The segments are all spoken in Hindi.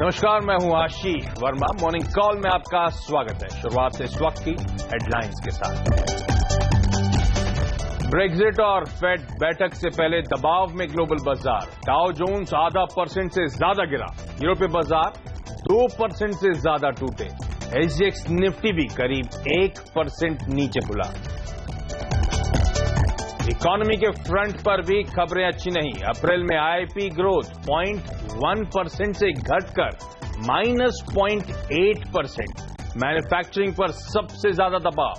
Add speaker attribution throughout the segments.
Speaker 1: नमस्कार, मैं हूं आशीष वर्मा। मॉर्निंग कॉल में आपका स्वागत है। शुरुआत से इस वक्त की हेडलाइंस के साथ। ब्रेक्जिट और फेड बैठक से पहले दबाव में ग्लोबल बाजार। डाउ जोन्स 0.5% से ज्यादा गिरा। यूरोपीय बाजार 2% से ज्यादा टूटे। एसजीएक्स निफ्टी भी करीब 1% नीचे खुला। इकोनॉमी के फ्रंट पर भी खबरें अच्छी नहीं। अप्रैल में आईआईपी ग्रोथ 0.1% से घटकर -0.8%। मैन्युफैक्चरिंग पर सबसे ज्यादा दबाव।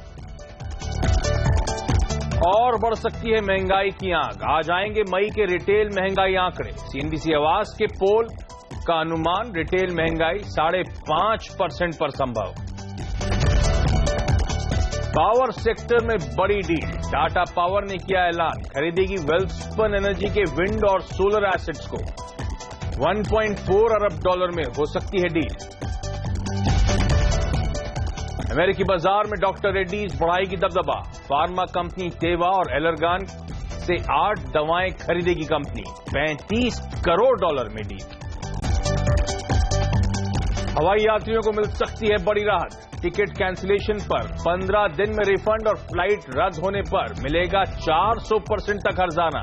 Speaker 1: और बढ़ सकती है महंगाई की आंख। आज आएंगे मई के रिटेल महंगाई आंकड़े। सीएनबीसी आवाज के पोल का अनुमान, रिटेल महंगाई 5.5% पर संभव। पावर सेक्टर में बड़ी डील। टाटा पावर ने किया ऐलान, खरीदेगी वेल्सपन एनर्जी के विंड और सोलर एसेट्स को। $1.4 अरब में हो सकती है डील। अमेरिकी बाजार में डॉक्टर रेड्डीज बढ़ाएगी दबदबा। फार्मा कंपनी टेवा और एलर्गान से 8 दवाएं खरीदेगी कंपनी। $35 करोड़ में डील। हवाई यात्रियों को मिल सकती है बड़ी राहत। टिकट कैंसिलेशन पर 15 दिन में रिफंड और फ्लाइट रद्द होने पर मिलेगा 400% तक हर्जाना।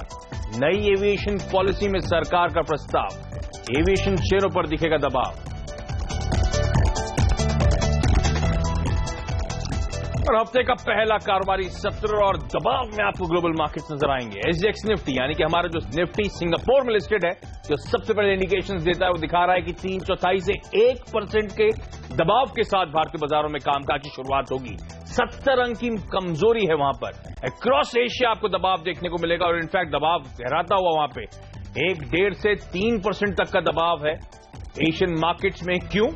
Speaker 1: नई एविएशन पॉलिसी में सरकार का प्रस्ताव। एविएशन शेयरों पर दिखेगा दबाव। और हफ्ते का पहला कारोबारी सत्र और दबाव में आपको ग्लोबल मार्केट्स नजर आएंगे। एसजीएक्स निफ्टी यानी कि हमारा जो निफ्टी सिंगापुर में लिस्टेड है, जो सबसे पहले इंडिकेशंस देता है, वो दिखा रहा है कि 3/4 से 1% के दबाव के साथ भारतीय बाजारों में कामकाज की शुरुआत होगी। 70 अंक की कमजोरी है वहां पर। अक्रॉस एशिया आपको दबाव देखने को मिलेगा और इनफैक्ट दबाव गहराता हुआ वहां पे 1.5 से 3% तक का दबाव है एशियन मार्केट्स में। क्यों?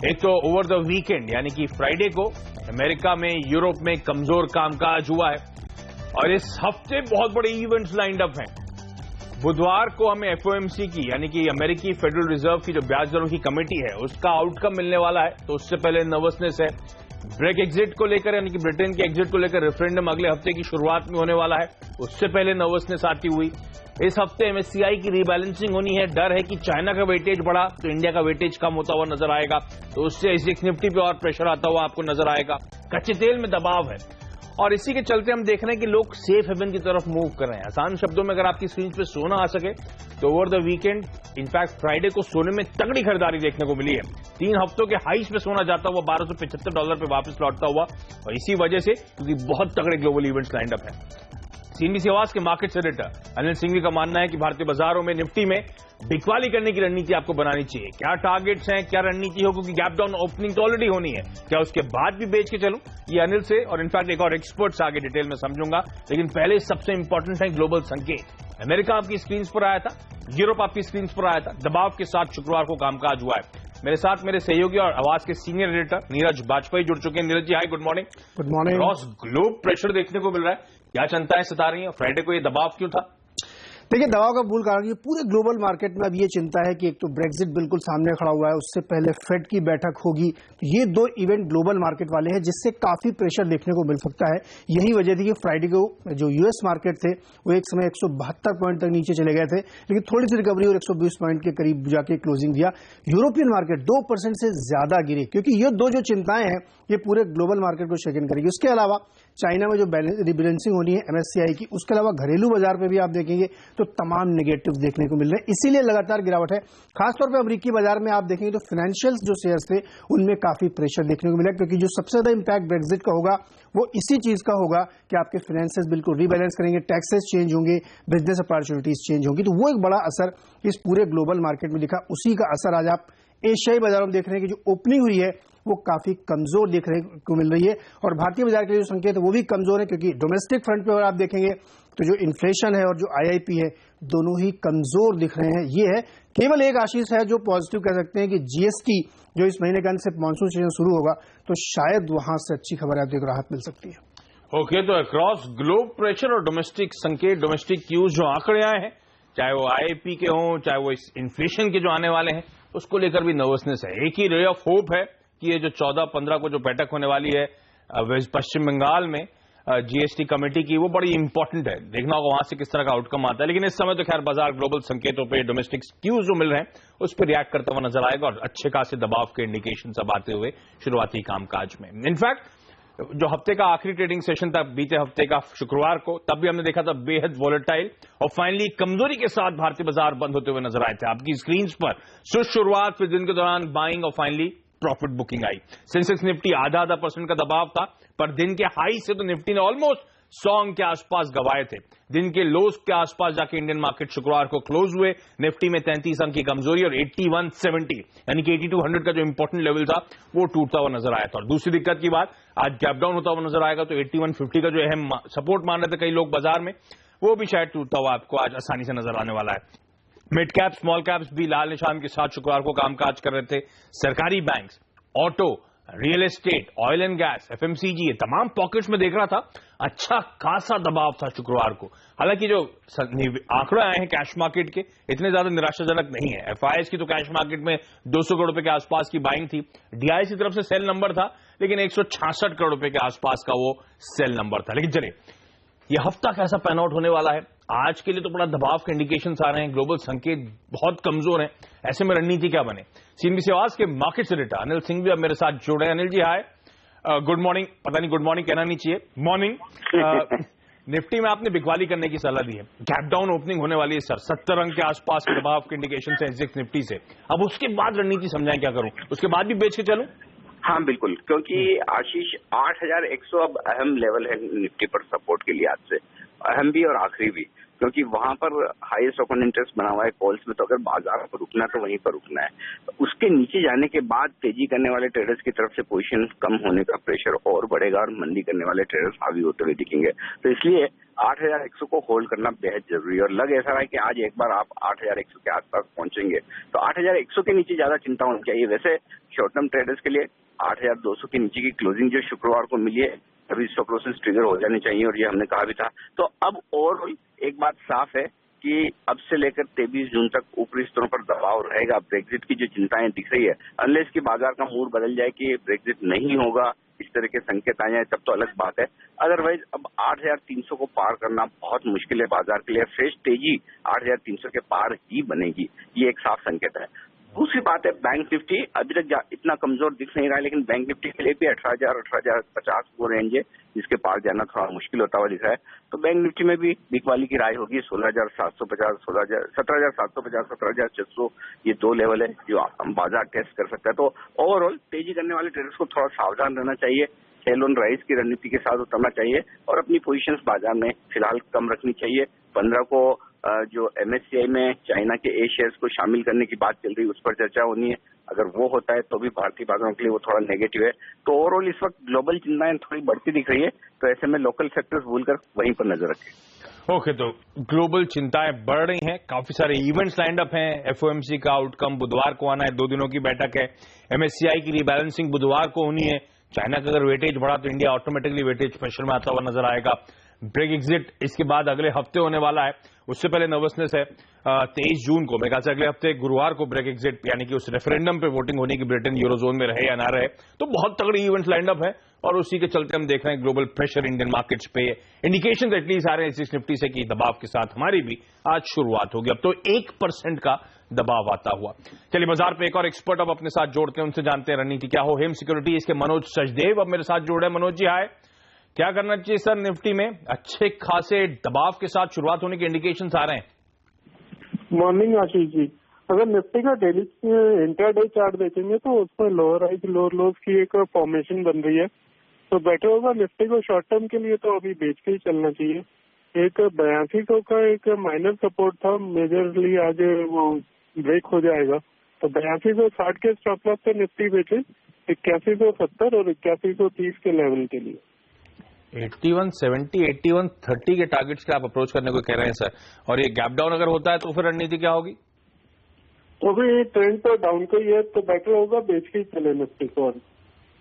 Speaker 1: एक तो ओवर द वीकेंड यानी कि फ्राइडे को अमेरिका में, यूरोप में कमजोर कामकाज हुआ है और इस हफ्ते बहुत बड़े इवेंट्स लाइंड अप हैं। बुधवार को हमें एफओएमसी की यानी कि अमेरिकी फेडरल रिजर्व की जो ब्याज दरों की कमेटी है, उसका आउटकम मिलने वाला है, तो उससे पहले नर्वसनेस है। ब्रेक एग्जिट को लेकर यानी कि ब्रिटेन के एग्जिट को लेकर रेफरेंडम अगले हफ्ते की शुरुआत में होने वाला है, उससे पहले नर्वसनेस आती हुई। इस हफ्ते एमएससीआई की रीबैलेंसिंग होनी है। डर है कि चाइना का वेटेज बढ़ा तो इंडिया का वेटेज कम होता हुआ नजर आएगा, तो उससे एसजीएक्स निफ्टी पे और प्रेशर आता हुआ आपको नजर आएगा। कच्चे तेल में दबाव है और इसी के चलते हम देख रहे हैं कि लोग सेफ हेवन की तरफ मूव कर रहे हैं। आसान शब्दों में अगर आपकी स्क्रीन पे सोना आ सके तो over the weekend, in fact Friday को सोने में तगड़ी खरीदारी देखने को मिली है। 3 हफ्तों के हाइस पे सोना जाता हुआ $1275 पे वापस लौटता हुआ, और इसी वजह से क्योंकि बहुत तगड़े ग्लोबल इवेंट्स लाइंड अप है। सीएनबीसी आवाज के मार्केट एडिटर अनिल सिंघवी का मानना है कि भारतीय बाजारों में निफ्टी में बिकवाली करने की रणनीति आपको बनानी चाहिए। क्या टारगेट्स हैं, क्या रणनीति हो, क्योंकि गैप डाउन ओपनिंग तो ऑलरेडी होनी है। क्या उसके बाद भी बेच के चलूं? ये अनिल से और इनफैक्ट एक और एक्सपर्ट से आगे डिटेल में समझूंगा, लेकिन पहले सबसे इंपॉर्टेंट है ग्लोबल संकेत। अमेरिका आपकी स्क्रीन पर आया था, यूरोप आपकी स्क्रीन पर आया था। दबाव के साथ शुक्रवार को कामकाज हुआ है। मेरे साथ मेरे सहयोगी और आवाज के सीनियर एडिटर नीरज बाजपेयी जुड़ चुके हैं। Neeraj ji, hi, good morning.
Speaker 2: Good morning.
Speaker 1: Cross globe pressure देखने को मिल रहा है, क्या चिंताएं सता रही हैं? फ्राइडे को ये दबाव क्यों था?
Speaker 2: देखिए, दबाव का मूल कारण ये पूरे ग्लोबल मार्केट में अब ये चिंता है कि एक तो ब्रेक्जिट बिल्कुल सामने खड़ा हुआ है, उससे पहले फेड की बैठक होगी। तो ये 2 इवेंट ग्लोबल मार्केट वाले हैं जिससे काफी प्रेशर देखने को मिल सकता है। यही वजह थी कि फ्राइडे को जो यूएस मार्केट थे वो एक समय 172 पॉइंट तक नीचे चले गए थे, लेकिन थोड़ी सी रिकवरी और 120 पॉइंट के करीब जाके क्लोजिंग दिया। यूरोपियन मार्केट 2% से ज्यादा गिरे, क्योंकि ये 2 जो चिंताएं हैं ये पूरे ग्लोबल मार्केट को शेकन करेगी। उसके अलावा चाइना में जो रिबैलेंसिंग होनी है एमएससीआई की, उसके अलावा घरेलू बाजार पे भी आप देखेंगे तो तमाम नेगेटिव देखने को मिल रहे हैं, इसीलिए लगातार गिरावट है। खासतौर पे अमेरिकी बाजार में आप देखेंगे तो फाइनेंशियल्स जो शेयर्स थे उनमें काफी प्रेशर देखने को मिला, क्योंकि जो सबसे ज्यादा इंपैक्ट ब्रेक्जिट का होगा वो इसी चीज का होगा कि आपके फाइनेंसेस बिल्कुल रीबैलेंस करेंगे, टैक्सेस चेंज होंगे, बिजनेस अपॉर्चुनिटीज चेंज होंगी। तो वो एक बड़ा असर इस पूरे ग्लोबल मार्केट में दिखा। उसी का असर आज आप एशियाई बाजारों में देख रहे हैं कि जो ओपनिंग हुई है वो काफी कमजोर देखने को मिल रही है और भारतीय बाजार के जो संकेत है वो भी कमजोर है, क्योंकि डोमेस्टिक फ्रंट पे अगर आप देखेंगे तो जो इन्फ्लेशन है और जो आईआईपी है दोनों ही कमजोर दिख रहे हैं। ये है केवल एक आशीष है जो पॉजिटिव कह सकते हैं कि जीएसटी जो इस महीने के अंत से मानसून सीजन शुरू होगा तो शायद वहां से अच्छी खबर है, तो राहत मिल सकती है।
Speaker 1: ओके, तो अक्रॉस ग्लोब प्रेशर और डोमेस्टिक संकेत, डोमेस्टिक क्यूज जो आंकड़े आए हैं, चाहे वो आईआईपी के हों, चाहे वो इन्फ्लेशन के जो आने वाले हैं, उसको लेकर भी नर्वसनेस है। एक ही रे ऑफ होप है कि ये जो 14-15 को जो बैठक होने वाली है पश्चिम बंगाल में, जीएसटी कमेटी की, वो बड़ी इंपॉर्टेंट है, देखना होगा वहां से किस तरह का आउटकम आता है। लेकिन इस समय तो खैर बाजार ग्लोबल संकेतों पे, डोमेस्टिक क्यूज जो मिल रहे हैं उस पर रिएक्ट करता हुआ नजर आएगा और अच्छे खासे दबाव के इंडिकेशन सब आते हुए शुरुआती कामकाज में। इनफैक्ट जो हफ्ते का आखिरी ट्रेडिंग सेशन था बीते हफ्ते का शुक्रवार को, तब भी हमने देखा था बेहद वॉलेटाइल और फाइनली कमजोरी के साथ भारतीय बाजार बंद होते हुए नजर आए थे। आपकी स्क्रीन पर सुस्त शुरुआत, फिर दिन के दौरान बाइंग और फाइनली प्रॉफिट बुकिंग आई। सेंसेक्स निफ्टी आधा % का दबाव था, पर दिन के हाई से तो निफ्टी ने ऑलमोस्ट 100 अंक के आसपास गवाए थे। दिन के लोज के आसपास जाके इंडियन मार्केट शुक्रवार को क्लोज हुए। निफ्टी में 33 अंक की कमजोरी और 8170 यानी कि 8200 का जो इंपॉर्टेंट लेवल था वो टूटता हुआ नजर आया था। और दूसरी दिक्कत की बात, आज गैप डाउन होता हुआ नजर आएगा तो 8150 का जो अहम सपोर्ट मान रहे थे कई लोग बाजार में, वो भी शायद टूटता हुआ आपको आज आसानी से नजर आने वाला है। मिड कैप स्मॉल कैप्स भी लाल निशान के साथ शुक्रवार को कामकाज कर रहे थे। सरकारी banks, auto, real estate, oil and gas, FMCG, ये तमाम पॉकेट्स में देख रहा था अच्छा खासा दबाव था शुक्रवार को। हालांकि जो आंकड़े आए हैं कैश मार्केट के इतने ज्यादा निराशाजनक नहीं है। एफआईएस की तो कैश मार्केट में 200 करोड़ रुपए के आसपास की बाइंग थी। डीआईएस की तरफ से सेल नंबर था, लेकिन 166 करोड़ रुपए के आसपास का वो सेल नंबर था। लेकिन चलिए, ये हफ्ता कैसा पैन आउट होने वाला है, आज के लिए तो बड़ा दबाव के इंडिकेशंस आ रहे हैं, ग्लोबल संकेत बहुत कमजोर हैं। ऐसे में रणनीति क्या बने? सीएनबीसी आवाज के मार्केट एडिटर अनिल सिंह भी अब मेरे साथ जुड़े हैं। Anil ji hi, good morning. पता नहीं गुड मॉर्निंग कहना नहीं चाहिए, मॉर्निंग। निफ्टी में आपने बिकवाली करने की सलाह दी है, गैप डाउन ओपनिंग होने वाली है सर, 70 अंक के आसपास के दबाव के इंडिकेशन है एसजेएक्स निफ्टी से। अब उसके बाद रणनीति समझाएं, क्या करूं? उसके बाद भी बेच के चलूं?
Speaker 3: हाँ बिल्कुल, क्योंकि आशीष 8100 अब अहम लेवल है निफ्टी पर सपोर्ट के लिए, आज से अहम भी और आखिरी भी, क्योंकि वहां पर हाईएस्ट ओपन इंटरेस्ट बना हुआ है कॉल्स में। तो अगर बाजार पर रुकना है तो वहीं पर रुकना है। तो उसके नीचे जाने के बाद तेजी करने वाले ट्रेडर्स की तरफ से पोजीशन कम होने का प्रेशर और बढ़ेगा और मंदी करने वाले ट्रेडर्स हावी होते हुए दिखेंगे। तो इसलिए 8100 को होल्ड करना बेहद जरूरी है। और लग ऐसा रहा है कि आज एक बार आप 8100 के आसपास पहुंचेंगे तो 8100 के नीचे ज्यादा चिंता होनी चाहिए। वैसे शॉर्ट टर्म ट्रेडर्स के लिए 8200 के नीचे की क्लोजिंग जो शुक्रवार को मिली है, अभी स्टॉप लॉसेस ट्रिगर हो जाने चाहिए और ये हमने कहा भी था। तो अब ओवरऑल एक बात साफ है कि अब से लेकर 23 जून तक ऊपरी स्तरों पर दबाव रहेगा। ब्रेक्जिट की जो चिंताएं दिख रही है, अनलेस की बाजार का मूड बदल जाए कि ब्रेक्जिट नहीं होगा, इस तरह के संकेत आ जाए, तब तो अलग बात है। अदरवाइज अब 8300 को पार करना बहुत मुश्किल है बाजार के लिए। फ्रेश तेजी 8300 के पार ही बनेगी, ये एक साफ संकेत है। दूसरी बात है, बैंक निफ्टी अभी तक इतना कमजोर दिख नहीं रहा है, लेकिन बैंक निफ्टी के लिए भी 18,000-18,050 वो रेंज है जिसके पार जाना थोड़ा मुश्किल होता हुआ दिख रहा है। तो बैंक निफ्टी में भी बिकवाली की राय होगी। 16,750, 17,750, 17,600 ये दो लेवल है जो बाजार टेस्ट कर सकता है। तो ओवरऑल तेजी करने वाले ट्रेडर्स को थोड़ा सावधान रहना चाहिए, सेल ऑन राइज की रणनीति के साथ उतरना चाहिए और अपनी पोजीशंस बाजार में फिलहाल कम रखनी चाहिए। 15 को जो एमएससीआई में चाइना के ए शेयर्स को शामिल करने की बात चल रही है, उस पर चर्चा होनी है। अगर वो होता है तो भी भारतीय बाजारों के लिए वो थोड़ा नेगेटिव है। तो ओवरऑल इस वक्त ग्लोबल चिंताएं थोड़ी बढ़ती दिख रही है, तो ऐसे में लोकल सेक्टर्स भूलकर वहीं पर नजर रखें।
Speaker 1: ओके, तो ग्लोबल चिंताएं बढ़ रही हैं, काफी सारे इवेंट्स लाइंड अप हैं। एफओएमसी का आउटकम बुधवार को आना है, 2 दिनों की बैठक है। एमएससीआई की रिबैलेंसिंग बुधवार को होनी है। चाइना का अगर वेटेज बढ़ा तो इंडिया ऑटोमेटिकली वेटेज प्रेशर में आता हुआ नजर आएगा। ब्रेक्जिट इसके बाद अगले हफ्ते होने वाला है, उससे पहले नर्वसनेस है 23 जून को। मेरे ख्याल से अगले हफ्ते गुरुवार को ब्रेक्जिट यानी कि उस रेफरेंडम पे वोटिंग होने की, ब्रिटेन यूरोजोन में रहे या ना रहे। तो बहुत तगड़ी इवेंट्स लाइंड अप है और उसी के चलते हम देख रहे हैं ग्लोबल प्रेशर इंडियन मार्केट्स पे। इंडिकेशन एटलीस्ट आ रहे हैं इस निफ्टी से कि दबाव के साथ हमारी भी आज शुरुआत होगी। अब तो 1% का दबाव आता हुआ। चलिए बाजार पे एक और एक्सपर्ट अब अपने साथ जोड़ते हैं, उनसे जानते हैं रणनीति क्या हो। हेम सिक्योरिटी इसके मनोज सचदेव अब मेरे साथ जुड़े हैं। मनोज जी हाय, क्या करना चाहिए सर निफ्टी में? अच्छे खासे दबाव के साथ शुरुआत होने के इंडिकेशंस आ रहे हैं।
Speaker 4: मॉर्निंग आशीष जी, अगर निफ्टी का डेली इंट्राडे चार्ट देखेंगे तो उसमें लोअर हाइज लोअर लोज की एक फॉर्मेशन बन रही है, तो बेटर होगा निफ्टी को शॉर्ट टर्म के लिए तो अभी बेच के ही चलना चाहिए। एक 8200 का एक माइनर सपोर्ट था, मेजरली आज वो ब्रेक हो जाएगा, तो 8260 के स्टॉप लॉस से निफ्टी बेचे 8170 और 8130 के लेवल के लिए।
Speaker 1: 8170, 8130 के टारगेट्स के आप अप्रोच करने को कह रहे हैं सर, और ये गैप डाउन अगर होता है तो फिर रणनीति क्या होगी?
Speaker 4: तो भी ट्रेंड तो डाउन का ही है, तो बेटर होगा बेच के ही चले निफ्टी को।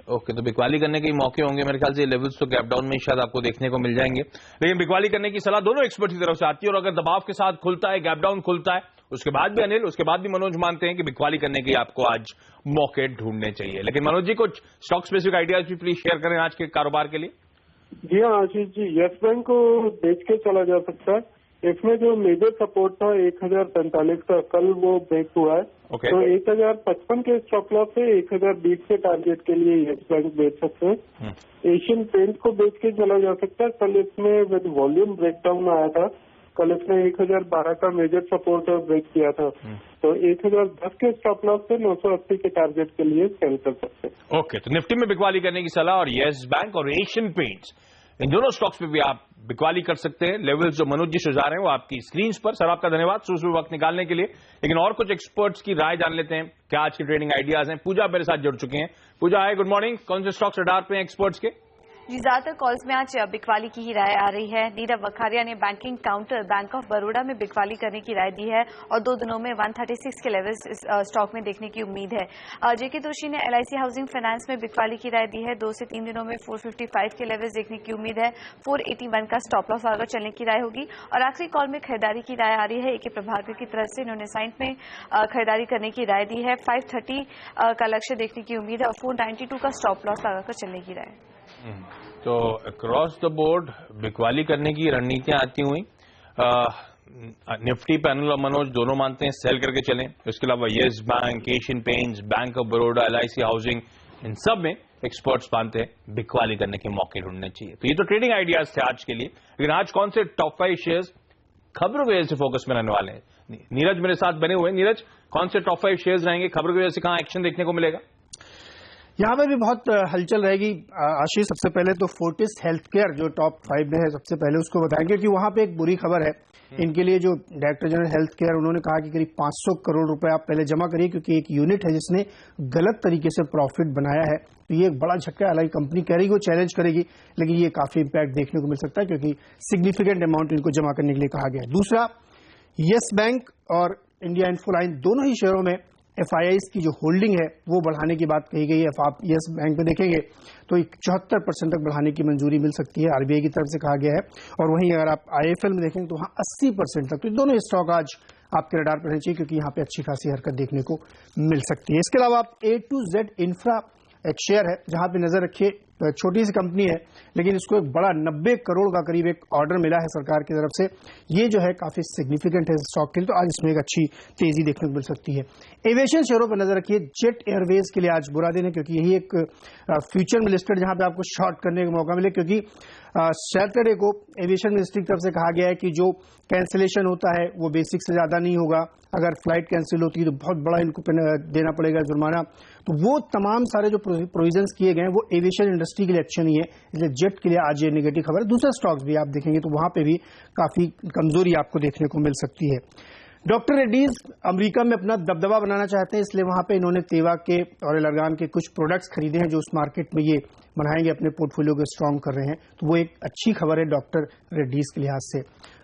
Speaker 1: ओके, तो बिकवाली करने के मौके होंगे मेरे ख्याल से। लेवल्स तो गैप डाउन में शायद आपको देखने को मिल जाएंगे, लेकिन बिकवाली करने की सलाह दोनों एक्सपर्ट की तरफ से आती है। और अगर दबाव के साथ खुलता है, गैप डाउन खुलता है, उसके बाद भी अनिल, उसके बाद भी मनोज मानते हैं कि बिकवाली करने के आपको आज मौके ढूंढने चाहिए। लेकिन मनोज जी कुछ स्टॉक स्पेसिफिक आइडियाज भी प्लीज शेयर करें आज के कारोबार के लिए।
Speaker 4: जी हाँ आशीष जी, यस बैंक को बेच के चला जा सकता है। इसमें जो मेजर सपोर्ट था 1045 का, कल वो ब्रेक हुआ है।
Speaker 1: Okay.
Speaker 4: तो 1055 के स्टॉप लॉस से 1020 के टारगेट के लिए यस बैंक बेच सकते हैं। एशियन पेंट को बेच के चला जा सकता है। कल इसमें विद वॉल्यूम ब्रेकडाउन आया था। कल इसने 1012 का मेजर सपोर्ट ब्रेक किया था। तो 1010 के स्टॉप लॉस से 980 के टारगेट के लिए सेल कर सकते हैं।
Speaker 1: ओके, तो निफ्टी में बिकवाली करने की सलाह, और यस बैंक और एशियन पेंट्स, इन दोनों स्टॉक्स पे भी आप बिकवाली कर सकते हैं। लेवल्स जो मनोज जी सुझा रहे हैं वो आपकी स्क्रीन पर। सर आपका धन्यवाद सुबह वक्त निकालने के लिए। लेकिन और कुछ एक्सपर्ट्स की राय जान लेते हैं, क्या आज की ट्रेडिंग आइडियाज हैं। पूजा मेरे साथ जुड़ चुके हैं। पूजा, हाय, गुड मॉर्निंग। कौन से स्टॉक्स रडार पे हैं एक्सपर्ट्स के?
Speaker 5: जी, ज्यादातर कॉल्स में आज बिकवाली की ही राय आ रही है। नीरव वखारिया ने banking counter bank of Baroda में बिकवाली करने की राय दी है और 2 दिनों में 136 के लेवल्स इस स्टॉक में देखने की उम्मीद है। जेके दोषी ने LIC हाउसिंग फाइनेंस में बिकवाली की राय दी है। 2 से 3 दिनों में 455 के लेवल्स देखने की उम्मीद है। 481 का स्टॉप लॉस आकर चलने की राय होगी। और आखिरी कॉल में खरीदारी की राय आ रही है AK प्रभाकर की तरफ से। इन्होंने साइंट में खरीदारी करने की राय दी है। 530 का लक्ष्य देखने की उम्मीद है और 492 का स्टॉप लॉस लगाकर चलने की राय।
Speaker 1: तो अक्रॉस द बोर्ड बिकवाली करने की रणनीतियां आती हुई। निफ्टी पे अनिल और मनोज दोनों मानते हैं सेल करके चलें। इसके अलावा Yes Bank, Asian Paints, Bank of Baroda, LIC housing, इन सब में एक्सपर्ट्स मानते हैं बिकवाली करने के मौके ढूंढने चाहिए। तो ये तो ट्रेडिंग आइडियाज थे आज के लिए। लेकिन आज कौन से टॉप 5 शेयर्स खबरों की वजह से फोकस में रहने वाले हैं? नीरज मेरे साथ बने हुए हैं। नीरज, कौन से टॉप 5 शेयर्स रहेंगे? खबरों की वजह से कहां एक्शन देखने को मिलेगा?
Speaker 2: यहाँ पे भी बहुत हलचल रहेगी आशीष। सबसे पहले तो फोर्टिस हेल्थकेयर जो टॉप 5 में है, सबसे पहले उसको बताएंगे, क्योंकि वहां पे एक बुरी खबर है इनके लिए। जो डायरेक्टर जनरल हेल्थ केयर, उन्होंने कहा कि करीब 500 करोड़ रुपए आप पहले जमा करिए, क्योंकि एक यूनिट है जिसने गलत तरीके से प्रॉफिट बनाया है। तो ये एक बड़ा झटका है। हालांकि कंपनी कह रही है वो चैलेंज करेगी, लेकिन ये काफी इंपैक्ट देखने को मिल सकता है, क्योंकि सिग्निफिकेंट अमाउंट इनको जमा करने के लिए कहा गया है। दूसरा, येस बैंक और इंडिया इन्फोलाइन दोनों ही शेयरों में FIIs की जो होल्डिंग है वो बढ़ाने की बात कही गई है। आप येस बैंक में देखेंगे तो 74% तक बढ़ाने की मंजूरी मिल सकती है, RBI की तरफ से कहा गया है। और वहीं अगर आप IIFL में देखेंगे तो वहां 80% तक। तो दोनों स्टॉक आज आपके रडार पर रहने चाहिए, क्योंकि यहाँ पे अच्छी खासी हरकत देखने को मिल सकती है। इसके अलावा आप A to Z इंफ्रा एक शेयर है, जहां पे नजर रखिए, छोटी सी कंपनी है लेकिन इसको एक बड़ा 90 करोड़ का करीब एक ऑर्डर मिला है सरकार की तरफ से। ये जो है काफी सिग्निफिकेंट है स्टॉक के लिए, तो आज इसमें एक अच्छी तेजी देखने को मिल सकती है। एविएशन शेयरों पर नजर रखिए। जेट एयरवेज के लिए आज बुरा दिन है, क्योंकि यही एक फ्यूचर में लिस्टेड जहां पे आपको शॉर्ट करने का मौका मिले, क्योंकि सैटरडे को एविएशन मिनिस्ट्री की तरफ से कहा गया है कि जो कैंसिलेशन होता है वो बेसिक से ज्यादा नहीं होगा। अगर फ्लाइट कैंसिल होती है तो बहुत बड़ा इनको देना पड़ेगा जुर्माना। तो वो तमाम सारे जो प्रोविजंस किए गए हैं वो एविएशन इंडस्ट्री के लिए अच्छे नहीं है, इसलिए जेट के लिए आज ये नेगेटिव खबर है। दूसरा स्टॉक्स भी आप देखेंगे तो वहां पे भी काफी कमजोरी आपको देखने को मिल सकती है। डॉक्टर रेड्डीज अमेरिका में अपना दबदबा बनाना चाहते हैं, इसलिए वहां पे इन्होंने तेवा के और एलर्गान के कुछ प्रोडक्ट्स खरीदे हैं जो उस मार्केट में ये बनाएंगे, अपने पोर्टफोलियो को स्ट्रांग कर रहे हैं। तो वो एक अच्छी खबर है डॉक्टर रेड्डीज के लिहाज से।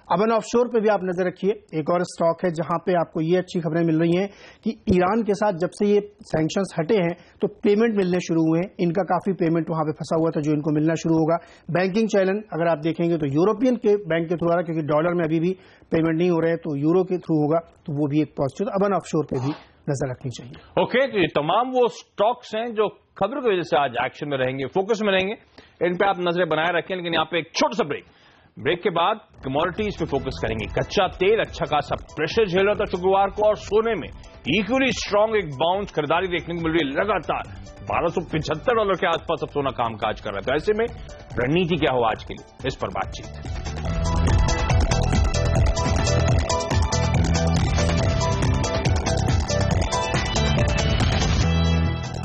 Speaker 2: अबन ऑफशोर पे भी आप नजर रखिए। एक और स्टॉक है जहां पे आपको ये अच्छी खबरें मिल रही हैं कि ईरान के साथ जब से ये सैंक्शंस हटे हैं तो पेमेंट मिलने शुरू हुए हैं। इनका काफी पेमेंट वहां पे फंसा हुआ था जो इनको मिलना शुरू होगा। बैंकिंग चैनल अगर आप देखेंगे तो यूरोपियन के बैंक के थ्रू आ रहा है, क्योंकि डॉलर में अभी भी पेमेंट नहीं हो रहे हैं, तो यूरो के थ्रू होगा, तो वो भी एक पॉजिटिव। अबन ऑफशोर पे भी नजर रखनी चाहिए।
Speaker 1: ओके, तो ये तमाम वो स्टॉक्स हैं जो खबरों की वजह से आज एक्शन में रहेंगे, फोकस में रहेंगे। इन पे आप नजरें बनाए रखें। लेकिन यहाँ पे एक छोटा सा ब्रेक के बाद कमोडिटीज पे फोकस करेंगे। कच्चा तेल अच्छा खासा प्रेशर झेल रहा था शुक्रवार को, और सोने में इक्वली स्ट्रांग एक बाउंस खरीदारी देखने को मिल रही है। लगातार $1275 के आसपास अब सोना कामकाज कर रहा है। तो ऐसे में रणनीति क्या हो आज के लिए, इस पर बातचीत।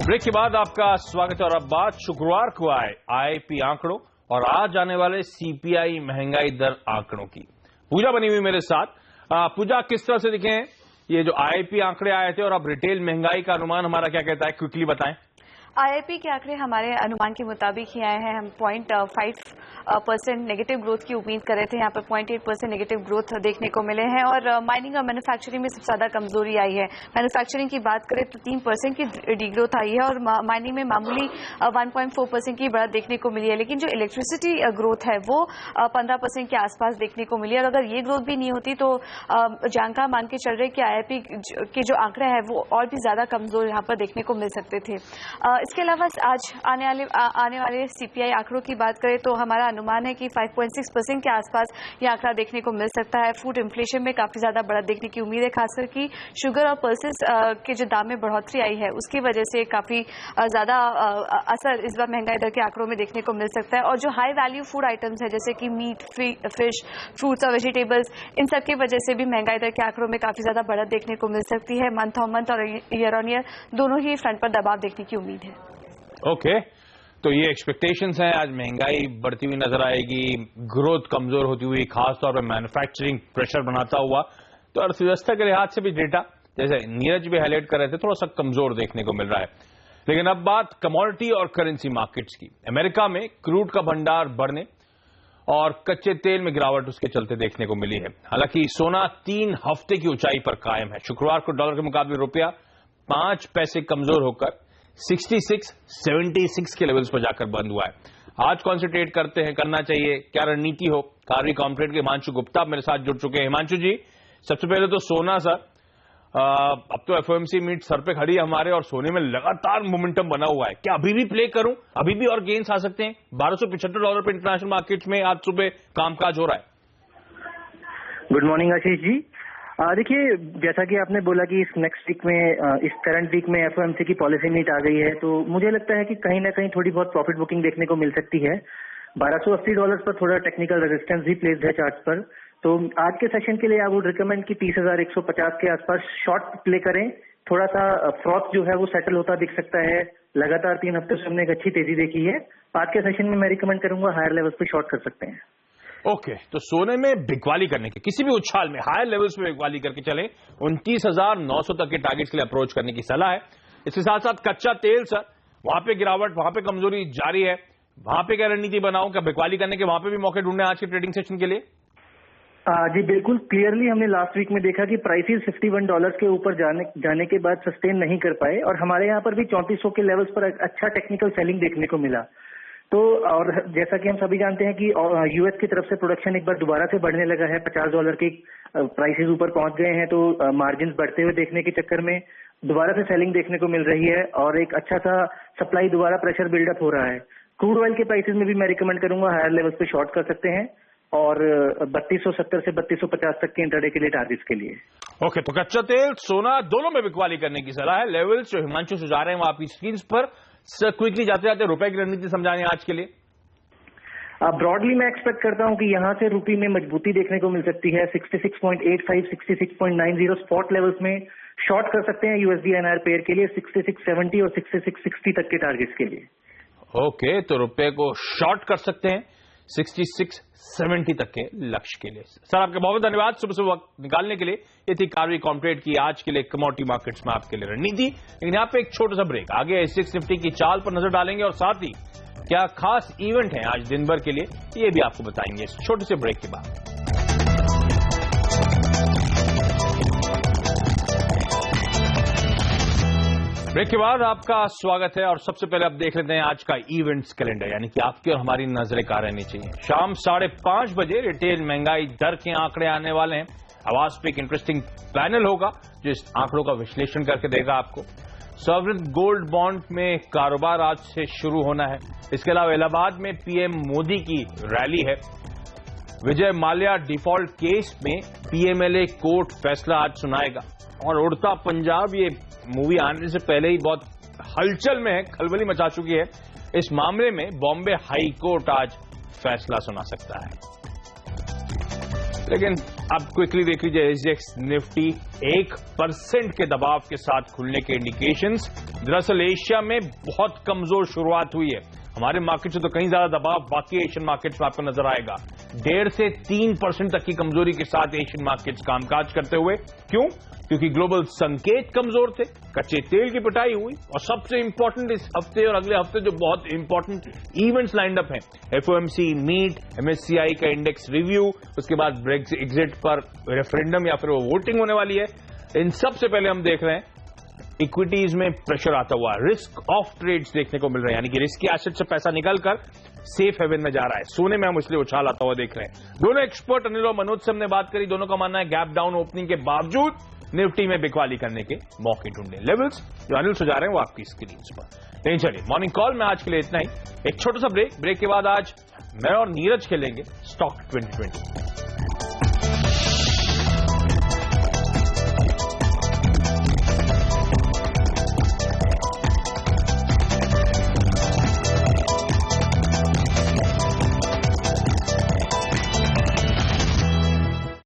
Speaker 1: ब्रेक के बाद आपका स्वागत है। और अब बात शुक्रवार को आए IIP आंकड़ों और आज आने वाले CPI महंगाई दर आंकड़ों की। पूजा बनी हुई मेरे साथ। पूजा, किस तरह से दिखे हैं ये जो IIP आंकड़े आए थे, और अब रिटेल महंगाई का अनुमान हमारा क्या कहता है, क्विकली बताएं।
Speaker 5: IIP के आंकड़े हमारे अनुमान के मुताबिक ही आए हैं। हम 0.5% नेगेटिव ग्रोथ की उम्मीद कर रहे थे, यहाँ पर 0.8% नेगेटिव ग्रोथ देखने को मिले हैं। और माइनिंग और मैन्युफैक्चरिंग में सबसे ज्यादा कमजोरी आई है। मैन्युफैक्चरिंग की बात करें तो 3% की डिग्रोथ आई है, और माइनिंग में मामूली 1.4% की बढ़त देखने को मिली है। लेकिन जो इलेक्ट्रिसिटी ग्रोथ है वो 15% के आसपास देखने को मिली है। और अगर ये ग्रोथ भी नहीं होती तो जानकार मान के चल रहे कि IIP के जो आंकड़े हैं वो और भी ज्यादा कमजोर यहाँ पर देखने को मिल सकते थे। इसके अलावा आज आने वाले सीपीआई आंकड़ों की बात करें तो हमारा अनुमान है कि 5.6% के आसपास ये आंकड़ा देखने को मिल सकता है। फूड इन्फ्लेशन में काफी ज्यादा बढ़त देखने की उम्मीद है, खासकर कि शुगर और पल्सेस के जो दाम में बढ़ोतरी आई है उसकी वजह से काफी ज्यादा असर इस बार महंगाई दर के आंकड़ों में देखने को मिल सकता है। और जो हाई वैल्यू फूड आइटम्स है जैसे कि मीट, फिश, फ्रूट्स और वेजिटेबल्स, इन सब की वजह से भी महंगाई दर के आंकड़ों में काफी ज्यादा बढ़त देखने को मिल सकती है। मंथ ऑन मंथ और ईयर ऑन ईयर दोनों ही फ्रंट पर दबाव देखने की उम्मीद है।
Speaker 1: ओके, तो ये एक्सपेक्टेशंस हैं। आज महंगाई बढ़ती हुई नजर आएगी, ग्रोथ कमजोर होती हुई, खासतौर पर मैन्युफैक्चरिंग प्रेशर बनाता हुआ। तो अर्थव्यवस्था के लिहाज से भी डेटा, जैसे नीरज भी हाईलाइट कर रहे थे, थोड़ा सा कमजोर देखने को मिल रहा है। लेकिन अब बात कमोडिटी और करेंसी मार्केट्स की। अमेरिका में क्रूड का भंडार बढ़ने और कच्चे तेल में गिरावट उसके चलते देखने को मिली है। हालांकि सोना 3 हफ्ते की ऊंचाई पर कायम है। शुक्रवार को डॉलर के मुकाबले रुपया 5 पैसे कमजोर होकर 66.76 के लेवल्स पर जाकर बंद हुआ है। आज कौन से ट्रेड करते हैं, करना चाहिए, क्या रणनीति हो? कार्वी कॉम्प्रेट के हिमांशु गुप्ता मेरे साथ जुड़ चुके हैं। हिमांशु जी, सबसे पहले तो सोना सर, अब तो एफओएमसी मीट सर पे खड़ी है हमारे और सोने में लगातार मोमेंटम बना हुआ है। क्या अभी भी प्ले करूं? अभी भी और गेन्स आ सकते हैं? $1275 पे इंटरनेशनल मार्केट में आज सुबह कामकाज हो रहा है।
Speaker 6: Good morning Ashish ji. देखिए, जैसा कि आपने बोला कि इस नेक्स्ट वीक में, इस करंट वीक में एफओएमसी की पॉलिसी मीट आ गई है, तो मुझे लगता है कि कहीं ना कहीं थोड़ी बहुत प्रॉफिट बुकिंग देखने को मिल सकती है। $1280 पर थोड़ा टेक्निकल रेजिस्टेंस भी प्लेस्ड है चार्ट पर। तो आज के सेशन के लिए आई वुड रिकमेंड कि 30,150 के आसपास शॉर्ट प्ले करें। थोड़ा सा फ्रॉथ जो है वो सेटल होता दिख सकता है। लगातार 3 हफ्ते से हमने एक अच्छी तेजी देखी है। आज के सेशन में मैं रिकमेंड करूंगा हायर लेवल्स पे शॉर्ट कर सकते हैं।
Speaker 1: ओके, तो सोने में बिकवाली करने के, किसी भी उछाल में हायर लेवल्स में बिकवाली करके चलें। 29,900 तक के टारगेट्स के लिए अप्रोच करने की सलाह है। इसके साथ साथ कच्चा तेल सर, वहां पे गिरावट, वहां पे कमजोरी जारी है, वहां पे क्या रणनीति बनाऊं? क्या बिकवाली करने के वहां पे भी मौके ढूंढने आज के ट्रेडिंग सेशन के लिए?
Speaker 6: जी बिल्कुल, क्लियरली हमने लास्ट वीक में देखा कि प्राइसेस $51 के ऊपर जाने के बाद सस्टेन नहीं कर पाए और हमारे यहाँ पर भी 3400 के लेवल्स पर अच्छा टेक्निकल सेलिंग देखने को मिला। तो और जैसा कि हम सभी जानते हैं कि यूएस की तरफ से प्रोडक्शन एक बार दोबारा से बढ़ने लगा है। $50 के प्राइसेस ऊपर पहुंच गए हैं, तो मार्जिन बढ़ते हुए देखने के चक्कर में दोबारा से सेलिंग देखने को मिल रही है और एक अच्छा सा सप्लाई दोबारा प्रेशर बिल्डअप हो रहा है। क्रूड ऑयल के प्राइसेस में भी मैं रिकमेंड करूंगा हायर लेवल्स पे शॉर्ट कर सकते हैं और 3270 से 3250 तक के इंटरडे के लिए टारगेट्स के लिए।
Speaker 1: ओके, तो कच्चा तेल, सोना दोनों में बिकवाली करने की सलाह है। लेवल्स जो हिमांशु सुझा रहे हैं वो आपकी स्क्रीन पर। क्विकली जाते जाते रुपए की रणनीति समझाने आज के लिए।
Speaker 6: ब्रॉडली मैं एक्सपेक्ट करता हूं कि यहां से रुपये में मजबूती देखने को मिल सकती है। 66.85, 66.90 स्पॉट लेवल्स में शॉर्ट कर सकते हैं यूएसडी एनआर पेयर के लिए 6670 और 6660 तक के टारगेट्स के लिए।
Speaker 1: ओके, तो रुपए को शॉर्ट कर सकते हैं 6670 तक के लक्ष्य के लिए। सर आपका बहुत धन्यवाद सुबह सुबह वक्त निकालने के लिए। ये थी कार्वी कॉम्प्रेट की आज के लिए कमोडिटी मार्केट्स में आपके लिए रणनीति। लेकिन यहाँ पे एक छोटा सा ब्रेक, आगे एसजेएक्स निफ्टी की चाल पर नजर डालेंगे और साथ ही क्या खास इवेंट है आज दिन भर के लिए, ये भी आपको बताएंगे इस छोटे से ब्रेक के बाद। ब्रेक के बाद आपका स्वागत है और सबसे पहले आप देख लेते हैं आज का इवेंट्स कैलेंडर, यानी कि आपकी और हमारी नजरें कहाँ रहनी चाहिए। शाम 5:30 बजे रिटेल महंगाई दर के आंकड़े आने वाले हैं। आवाज पे एक इंटरेस्टिंग पैनल होगा जो इस आंकड़ों का विश्लेषण करके देगा आपको। सॉवरेन गोल्ड बॉन्ड में कारोबार आज से शुरू होना है। इसके अलावा इलाहाबाद में पीएम मोदी की रैली है। विजय माल्या डिफॉल्ट केस में पीएमएलए कोर्ट फैसला आज सुनाएगा। और उड़ता पंजाब, ये मूवी आने से पहले ही बहुत हलचल में है, खलबली मचा चुकी है। इस मामले में बॉम्बे हाई कोर्ट आज फैसला सुना सकता है। लेकिन अब क्विकली देख लीजिए एसजेएक्स निफ्टी 1% के दबाव के साथ खुलने के इंडिकेशंस। दरअसल एशिया में बहुत कमजोर शुरुआत हुई है। हमारे मार्केट से तो कहीं ज्यादा दबाव बाकी एशियन मार्केट्स में आपको नजर आएगा। 1.5 से 3% तक की कमजोरी के साथ एशियन मार्केट्स कामकाज करते हुए। क्यों? क्योंकि ग्लोबल संकेत कमजोर थे, कच्चे तेल की पिटाई हुई और सबसे इंपॉर्टेंट इस हफ्ते और अगले हफ्ते जो बहुत इंपॉर्टेंट इवेंट्स लाइंड अप हैं, एफओएमसी मीट, एमएससीआई का इंडेक्स रिव्यू, उसके बाद ब्रेक्जिट पर रेफरेंडम या फिर वो वोटिंग होने वाली है। इन सबसे पहले हम देख रहे हैं इक्विटीज में प्रेशर आता हुआ, रिस्क ऑफ ट्रेड्स देखने को मिल रहे हैं, यानी कि रिस्की एसेट से पैसा निकलकर सेफ हेवन में जा रहा है। सोने में हम इसलिए उछाल आता हुआ देख रहे हैं। दोनों एक्सपर्ट अनिल और मनोज से हमने बात करी, दोनों का मानना है गैप डाउन ओपनिंग के बावजूद निफ्टी में बिकवाली करने के मौके ढूंढे। लेवल्स जो अनिल सुझा रहे हैं वो आपकी स्क्रीन पर। नहीं चलिए, मॉर्निंग कॉल में आज के लिए इतना ही। एक छोटा सा ब्रेक के बाद आज मैं और नीरज खेलेंगे स्टॉक 2020।